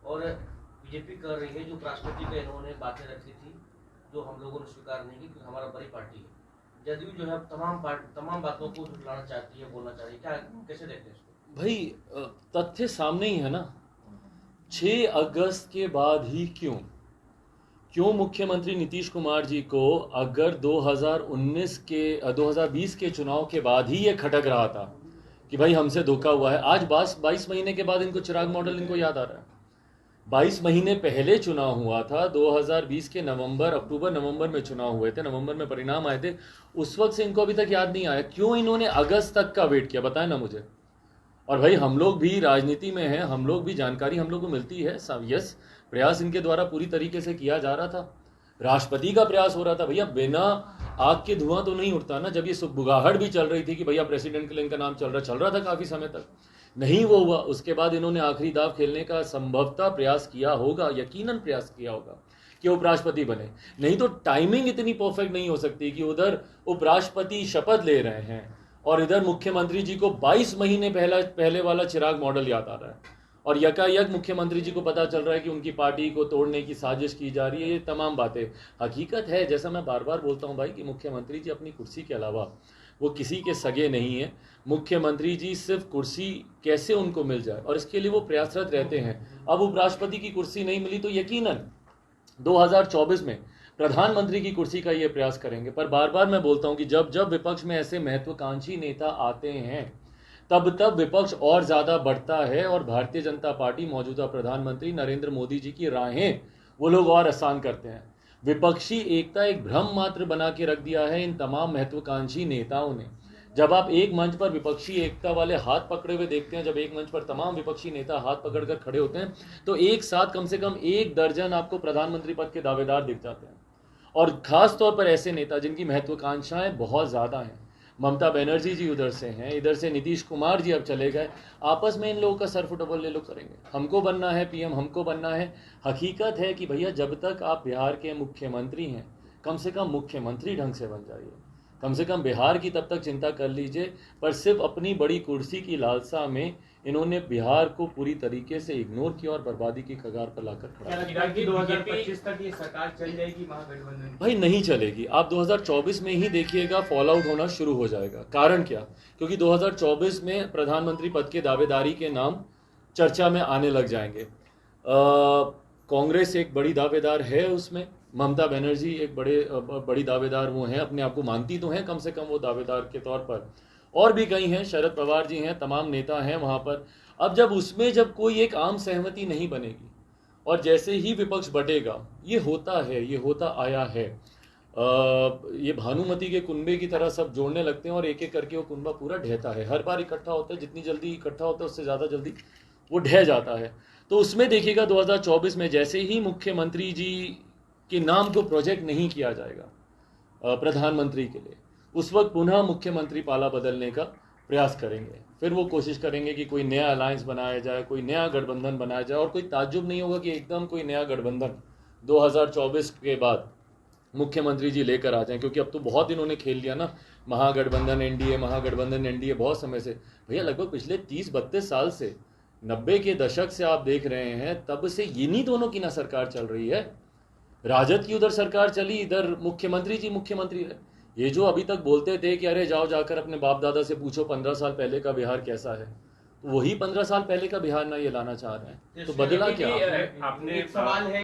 और बीजेपी कर रही है जो उपराष्ट्रपति का इन्होंने बातें रखी थी जो हम लोगों ने स्वीकार नहीं की, क्योंकि हमारा बड़ी पार्टी है। जदयू जो है तमाम बातों को झुठलाना चाहती है, बोलना चाहती है, क्या कैसे देखते हैं इसको? भाई तथ्य सामने ही है ना। 6 अगस्त के बाद ही क्यों मुख्यमंत्री नीतीश कुमार जी को अगर 2020 के चुनाव के बाद ही ये खटक रहा था कि भाई हमसे धोखा हुआ है, आज 22 महीने के बाद इनको चिराग मॉडल इनको याद आ रहा है। 22 महीने पहले चुनाव हुआ था, 2020 के अक्टूबर नवंबर में चुनाव हुए थे, नवंबर में परिणाम आए थे, उस वक्त से इनको अभी तक याद नहीं आया। क्यों इन्होंने अगस्त तक का वेट किया, बताएं ना मुझे। और भाई हम लोग भी राजनीति में हैं, हम लोग भी जानकारी हम लोग को मिलती है। यस, प्रयास इनके द्वारा पूरी तरीके से किया जा रहा था, राष्ट्रपति का प्रयास हो रहा था। भैया बिना आग के धुआं तो नहीं उठता ना। जब ये बुगाहट भी चल रही थी कि भैया प्रेसिडेंट के लिए इनका नाम चल रहा था काफी समय तक, नहीं वो हुआ। उसके बाद इन्होंने आखिरी दाव खेलने का संभवतः प्रयास किया होगा, यकीनन प्रयास किया होगा कि उपराष्ट्रपति बने। नहीं तो टाइमिंग इतनी परफेक्ट नहीं हो सकती कि उधर उपराष्ट्रपति शपथ ले रहे हैं और इधर मुख्यमंत्री जी को 22 महीने पहले वाला चिराग मॉडल याद आ रहा है, और यकायक मुख्यमंत्री जी को पता चल रहा है कि उनकी पार्टी को तोड़ने की साजिश की जा रही है। ये तमाम बातें हकीकत है। जैसा मैं बार बार बोलता हूं भाई कि मुख्यमंत्री जी अपनी कुर्सी के अलावा वो किसी के सगे नहीं है। मुख्यमंत्री जी सिर्फ कुर्सी कैसे उनको मिल जाए, और इसके लिए वो प्रयासरत रहते हैं। अब उपराष्ट्रपति की कुर्सी नहीं मिली तो यकीनन 2024 में प्रधानमंत्री की कुर्सी का ये प्रयास करेंगे। पर बार बार मैं बोलता हूं कि जब जब विपक्ष में ऐसे महत्वाकांक्षी नेता आते हैं तब विपक्ष और ज्यादा बढ़ता है, और भारतीय जनता पार्टी मौजूदा प्रधानमंत्री नरेंद्र मोदी जी की राहें वो लोग और आसान करते हैं। विपक्षी एकता एक भ्रम मात्र बना के रख दिया है इन तमाम महत्वाकांक्षी नेताओं ने। जब आप एक मंच पर विपक्षी एकता वाले हाथ पकड़े हुए देखते हैं, जब एक मंच पर तमाम विपक्षी नेता हाथ पकड़कर खड़े होते हैं, तो एक साथ कम से कम 1 दर्जन आपको प्रधानमंत्री पद के दावेदार दिख जाते हैं। और खास तौर पर ऐसे नेता जिनकी महत्वाकांक्षाएं बहुत ज्यादा हैं। ममता बनर्जी जी उधर से हैं, इधर से नीतीश कुमार जी अब चले गए। आपस में इन लोगों का सर फुटबॉल ले लो करेंगे, हमको बनना है पीएम, हमको बनना है। हकीकत है कि भैया जब तक आप बिहार के मुख्यमंत्री हैं, कम से कम मुख्यमंत्री ढंग से बन जाइए। कम से कम बिहार की तब तक चिंता कर लीजिए। पर सिर्फ अपनी बड़ी कुर्सी की लालसा में इन्होंने बिहार को पूरी तरीके से इग्नोर किया और बर्बादी की कगार पर लाकर खड़ा किया। 2025 तक ये सरकार चल जाएगी महागठबंधन? भाई नहीं चलेगी। आप 2024 में ही देखिएगा फॉल आउट होना शुरू हो जाएगा। कारण क्या? क्योंकि 2024 में प्रधानमंत्री पद के दावेदारी के नाम चर्चा में आने लग जाएंगे। कांग्रेस एक बड़ी दावेदार है उसमें, ममता बनर्जी एक बड़ी दावेदार वो हैं, अपने आप को मानती तो हैं कम से कम वो दावेदार के तौर पर। और भी कई हैं, शरद पवार जी हैं, तमाम नेता हैं वहां पर। अब जब कोई एक आम सहमति नहीं बनेगी और जैसे ही विपक्ष बटेगा, ये होता है, ये होता आया है। ये भानुमति के कुनबे की तरह सब जोड़ने लगते हैं और एक एक करके वो कुनबा पूरा ढहता है। हर बार इकट्ठा होता है, जितनी जल्दी इकट्ठा होता है उससे ज़्यादा जल्दी वो ढह जाता है। तो उसमें देखिएगा 2024 में जैसे ही मुख्यमंत्री जी के नाम को प्रोजेक्ट नहीं किया जाएगा प्रधानमंत्री के लिए, उस वक्त पुनः मुख्यमंत्री पाला बदलने का प्रयास करेंगे। फिर वो कोशिश करेंगे कि कोई नया अलायंस बनाया जाए, कोई नया गठबंधन बनाया जाए। और कोई ताज्जुब नहीं होगा कि एकदम कोई नया गठबंधन 2024 के बाद मुख्यमंत्री जी लेकर आ जाएं, क्योंकि अब तो बहुत इन्होंने खेल लिया ना, महागठबंधन एनडीए बहुत समय से। भैया लगभग पिछले 30-32 साल से, 90 के दशक से आप देख रहे हैं, तब से इन्हीं दोनों की ना सरकार चल रही है। राजद की उधर सरकार चली, इधर मुख्यमंत्री जी मुख्यमंत्री रहे। ये जो अभी तक बोलते थे कि अरे जाओ जाकर अपने बाप दादा से पूछो 15 साल पहले का बिहार कैसा है, तो वही 15 साल पहले का बिहार ना ये लाना चाह रहे हैं। तो बदला क्या? आपने एक सवाल है।